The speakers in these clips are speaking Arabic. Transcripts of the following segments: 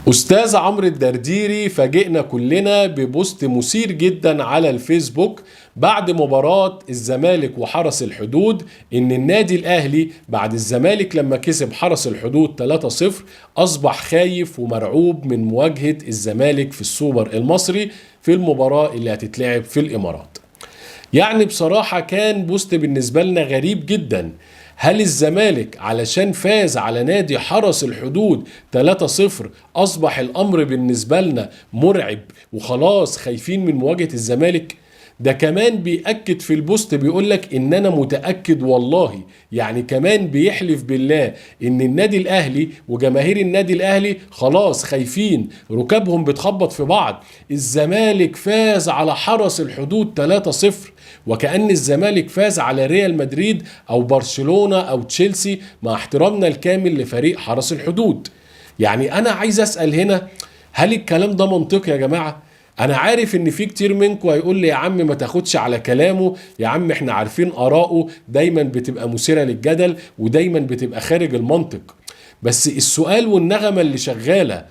أستاذ عمرو الدرديري فاجئنا كلنا ببوست مثير جدا على الفيسبوك بعد مباراة الزمالك وحرس الحدود، إن النادي الأهلي بعد الزمالك لما كسب حرس الحدود 3-0 أصبح خايف ومرعوب من مواجهة الزمالك في السوبر المصري في المباراة اللي هتتلعب في الإمارات. يعني بصراحة كان بوست بالنسبة لنا غريب جدا. هل الزمالك علشان فاز على نادي حرس الحدود 3-0 أصبح الأمر بالنسبة لنا مرعب وخلاص خايفين من مواجهة الزمالك؟ ده كمان بيأكد في البوست بيقولك إن أنا متأكد والله، يعني كمان بيحلف بالله إن النادي الأهلي وجماهير النادي الأهلي خلاص خايفين، ركابهم بتخبط في بعض. الزمالك فاز على حرس الحدود 3-0 وكأن الزمالك فاز على ريال مدريد أو برشلونة أو تشيلسي، مع احترامنا الكامل لفريق حرس الحدود. يعني أنا عايز أسأل هنا، هل الكلام ده منطقي يا جماعة؟ انا عارف ان في كتير منكم هيقول لي يا عم ما تاخدش على كلامه، يا عم احنا عارفين اراءه دايما بتبقى مثيرة للجدل ودايما بتبقى خارج المنطق. بس السؤال والنغمة اللي شغالة،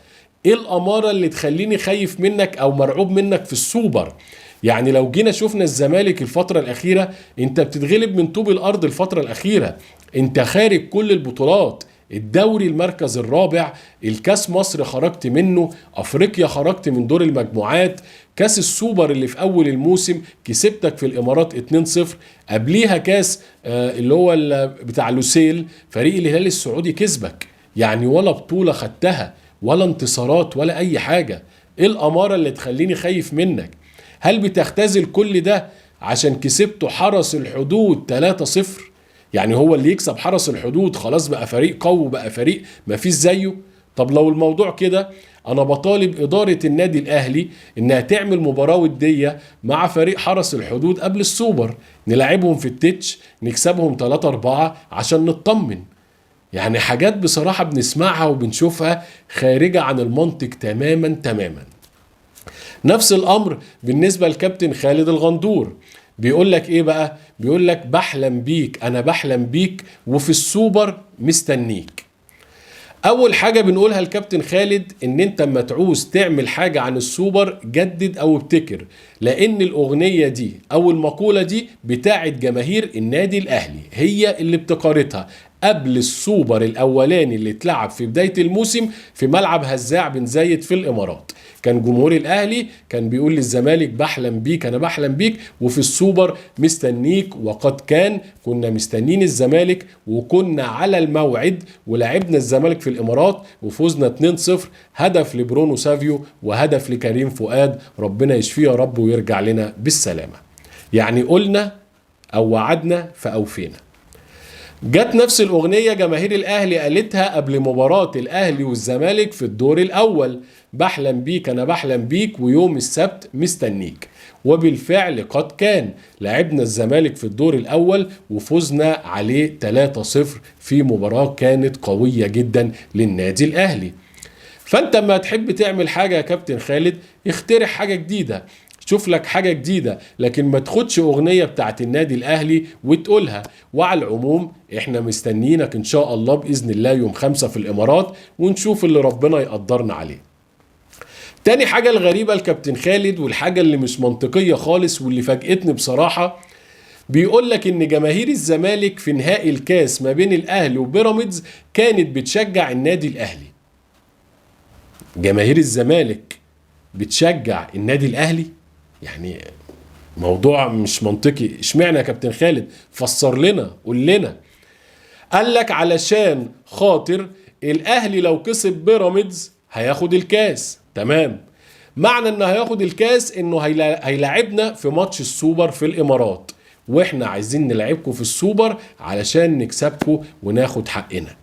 ايه الامارة اللي تخليني خايف منك او مرعوب منك في السوبر؟ يعني لو جينا شفنا الزمالك الفترة الاخيرة، انت بتتغلب من طوب الارض الفترة الاخيرة، انت خارج كل البطولات، الدوري المركز الرابع، الكاس مصر خرجت منه، افريقيا خرجت من دور المجموعات، كاس السوبر اللي في اول الموسم كسبتك في الامارات 2-0، قبليها كاس اللي هو بتاع لوسيل فريق الهلال السعودي كسبك، يعني ولا بطولة خدتها ولا انتصارات ولا اي حاجة. ايه الامارة اللي تخليني خايف منك؟ هل بتختزل كل ده عشان كسبته حرس الحدود 3-0؟ يعني هو اللي يكسب حرس الحدود خلاص بقى فريق قوي وبقى فريق ما فيش زيه؟ طب لو الموضوع كده، انا بطالب ادارة النادي الاهلي انها تعمل مباراة ودية مع فريق حرس الحدود قبل السوبر، نلعبهم في التتش نكسبهم 3-4 عشان نطمن. يعني حاجات بصراحة بنسمعها وبنشوفها خارجة عن المنطق تماما تماما. نفس الامر بالنسبة لكابتن خالد الغندور، بيقول لك ايه بقى؟ بيقول لك بحلم بيك، انا بحلم بيك وفي السوبر مستنيك. اول حاجة بنقولها لكابتن خالد، ان انت اما تعوز تعمل حاجة عن السوبر جدد او ابتكر، لان الاغنية دي او المقولة دي بتاعت جماهير النادي الاهلي، هي اللي ابتكرتها قبل السوبر الاولاني اللي اتلعب في بداية الموسم في ملعب هزاع بن زايد في الامارات. كان جمهور الاهلي كان بيقول للزمالك بحلم بيك، انا بحلم بيك وفي السوبر مستنيك، وقد كنا مستنين الزمالك وكنا على الموعد ولعبنا الزمالك في الامارات وفوزنا 2-0، هدف لبرونو سافيو وهدف لكريم فؤاد، ربنا يشفيه يا رب ويرجع لنا بالسلامة. يعني قلنا او وعدنا فاوفينا. جت نفس الأغنية جماهير الأهلي قالتها قبل مباراة الأهلي والزمالك في الدور الأول، بحلم بيك أنا بحلم بيك ويوم السبت مستنيك، وبالفعل قد كان لعبنا الزمالك في الدور الأول وفزنا عليه 3-0 في مباراة كانت قوية جدا للنادي الأهلي. فأنت ما تحب تعمل حاجة يا كابتن خالد، اخترع حاجة جديدة، شوف لك حاجة جديدة، لكن ما تاخدش أغنية بتاعت النادي الأهلي وتقولها. وعلى العموم احنا مستنيينك إن شاء الله بإذن الله يوم 5 في الإمارات ونشوف اللي ربنا يقدرنا عليه. تاني حاجة الغريبة الكابتن خالد والحاجة اللي مش منطقية خالص واللي فاجئتني بصراحة، بيقول لك إن جماهير الزمالك في نهائي الكاس ما بين الأهلي وبيراميدز كانت بتشجع النادي الأهلي. جماهير الزمالك بتشجع النادي الأهلي؟ يعني موضوع مش منطقي. اشمعنى يا كابتن خالد؟ فسر لنا، قول لنا. قال لك علشان خاطر الاهلي لو كسب بيراميدز هياخد الكاس. تمام، معنى انه هياخد الكاس انه هيلاعبنا في ماتش السوبر في الامارات، واحنا عايزين نلعبكم في السوبر علشان نكسبكم وناخد حقنا.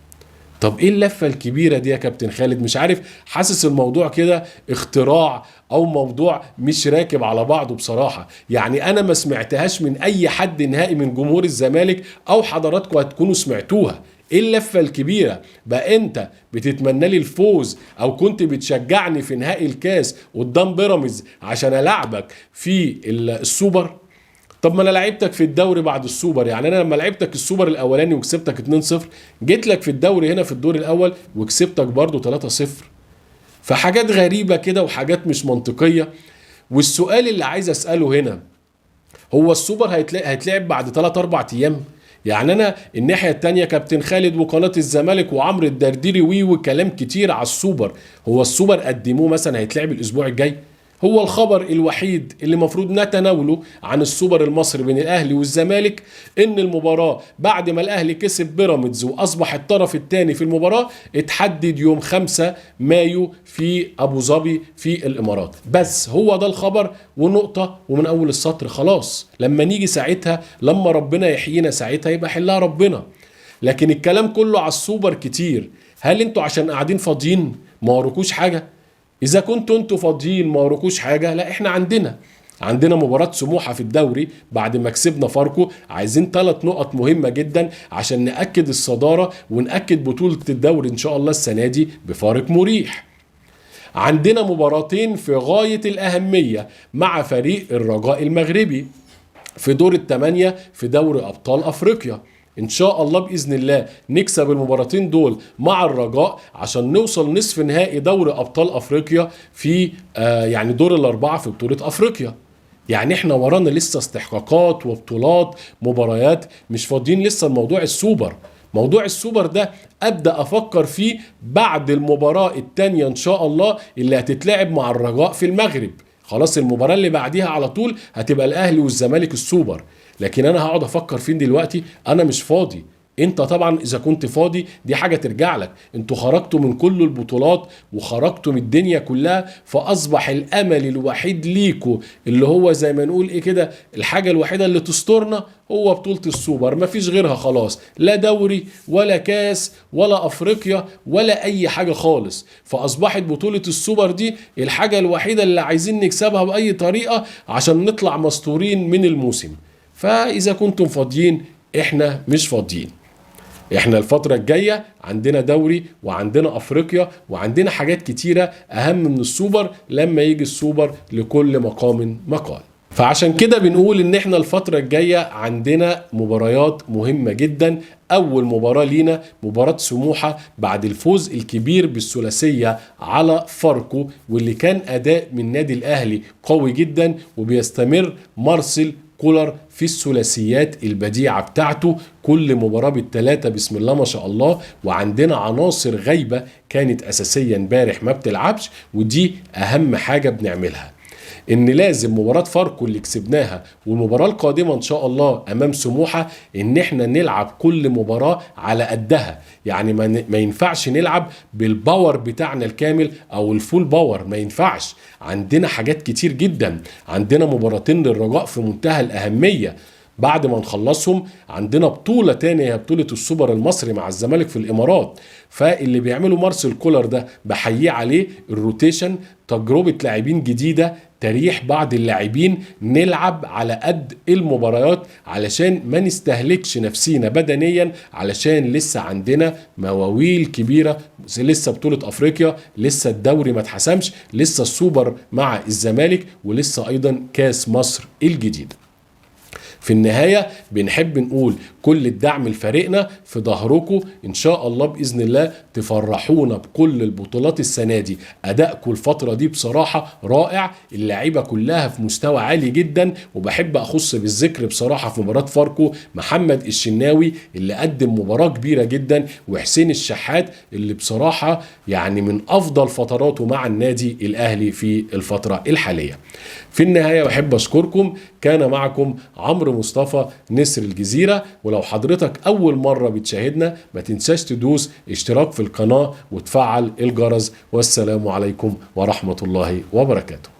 طب ايه اللفة الكبيرة دي يا كابتن خالد؟ مش عارف، حاسس الموضوع كده اختراع او موضوع مش راكب على بعضه بصراحة. يعني انا ما سمعتهاش من اي حد نهائي من جمهور الزمالك او حضراتكم هتكونوا سمعتوها. ايه اللفة الكبيرة بقى؟ انت بتتمنى لي الفوز او كنت بتشجعني في نهائي الكاس قدام بيراميدز عشان العبك في السوبر؟ طب ما انا لعبتك في الدوري بعد السوبر، يعني انا لما لعبتك السوبر الاولاني وكسبتك 2-0 جيت لك في الدوري هنا في الدور الاول وكسبتك برضو 3-0. فحاجات غريبة كده وحاجات مش منطقية. والسؤال اللي عايز اسأله هنا، هو السوبر هيتلعب بعد 3-4 ايام؟ يعني انا الناحية التانية كابتن خالد وقناة الزمالك وعمرو الدرديري وكلام كتير على السوبر، هو السوبر قدموه مثلا هيتلعب الاسبوع الجاي؟ هو الخبر الوحيد اللي مفروض نتناوله عن السوبر المصري بين الاهلي والزمالك ان المباراة بعد ما الاهلي كسب بيراميدز واصبح الطرف الثاني في المباراة اتحدد يوم 5 مايو في ابو ظبي في الامارات. بس هو ده الخبر ونقطة، ومن اول السطر خلاص. لما نيجي ساعتها، لما ربنا يحيينا ساعتها، يبقى حلها ربنا. لكن الكلام كله على السوبر كتير. هل انتوا عشان قاعدين فاضيين ما وراكوش حاجة؟ إذا كنتوا انتوا فاضيين ما وراكوش حاجة، لا احنا عندنا مباراة سموحة في الدوري بعد ما كسبنا فاركو، عايزين 3 نقط مهمة جدا عشان نأكد الصدارة ونأكد بطولة الدوري إن شاء الله السنة دي بفارق مريح. عندنا مباراتين في غاية الأهمية مع فريق الرجاء المغربي في دور الثمانية في دوري أبطال أفريقيا. ان شاء الله باذن الله نكسب المباراتين دول مع الرجاء عشان نوصل نصف نهائي دوري ابطال افريقيا في يعني دور الاربعه في بطوله افريقيا. يعني احنا ورانا لسه استحقاقات وبطولات مباريات، مش فاضيين لسه الموضوع السوبر. موضوع السوبر ده ابدا افكر فيه بعد المباراه الثانيه ان شاء الله اللي هتتلعب مع الرجاء في المغرب. خلاص المباراه اللي بعديها على طول هتبقى الاهلي والزمالك السوبر. لكن انا هقعد افكر فين دلوقتي؟ انا مش فاضي. انت طبعا اذا كنت فاضي دي حاجة ترجع لك، انتوا خرجتوا من كل البطولات وخرجتوا من الدنيا كلها، فاصبح الامل الوحيد ليكوا اللي هو زي ما نقول ايه كده، الحاجة الوحيدة اللي تسترنا هو بطولة السوبر، مفيش غيرها خلاص، لا دوري ولا كاس ولا افريقيا ولا اي حاجة خالص. فاصبحت بطولة السوبر دي الحاجة الوحيدة اللي عايزين نكسبها باي طريقة عشان نطلع مستورين من الموسم. فاذا كنتم فاضيين احنا مش فاضيين. احنا الفترة الجاية عندنا دوري وعندنا افريقيا وعندنا حاجات كتيرة اهم من السوبر لما يجي السوبر لكل مقام مقال. فعشان كده بنقول ان احنا الفترة الجاية عندنا مباريات مهمة جدا. اول مباراة لينا مباراة سموحة بعد الفوز الكبير بالثلاثية على فاركو، واللي كان اداء من نادي الاهلي قوي جدا، وبيستمر مارسيل كولر في الثلاثيات البديعة بتاعته كل مباراة بالثلاثة بسم الله ما شاء الله. وعندنا عناصر غايبة كانت أساسيا امبارح ما بتلعبش، ودي أهم حاجة بنعملها، ان لازم مباراة فاركو اللي كسبناها والمباراة القادمة ان شاء الله امام سموحة ان احنا نلعب كل مباراة على قدها. يعني ما ينفعش نلعب بالباور بتاعنا الكامل او الفول باور، ما ينفعش. عندنا حاجات كتير جدا، عندنا مباراتين للرجاء في منتهى الاهمية، بعد ما نخلصهم عندنا بطولة تانية هي بطولة السوبر المصري مع الزمالك في الامارات. فاللي بيعمله مارسيل كولر ده بحييه عليه، الروتيشن، تجربة لاعبين جديدة، تريح بعض اللاعبين، نلعب على قد المباريات علشان ما نستهلكش نفسينا بدنيا، علشان لسه عندنا مواويل كبيرة، لسه بطولة افريقيا، لسه الدوري ما اتحسمش، لسه السوبر مع الزمالك، ولسه ايضا كاس مصر الجديد. في النهاية بنحب نقول كل الدعم لفريقنا في ظهركم، ان شاء الله بإذن الله تفرحونا بكل البطولات السنة دي. أدائكم الفترة دي بصراحة رائع، اللعيبة كلها في مستوى عالي جدا، وبحب أخص بالذكر بصراحة في مباراة فاركو محمد الشناوي اللي قدم مباراة كبيرة جدا، وحسين الشحات اللي بصراحة يعني من أفضل فتراته مع النادي الأهلي في الفترة الحالية. في النهاية بحب أشكركم، كان معكم عمرو مصطفى نسر الجزيرة. ولو حضرتك أول مرة بتشاهدنا ما تنساش تدوس اشتراك في القناة وتفعل الجرس، والسلام عليكم ورحمة الله وبركاته.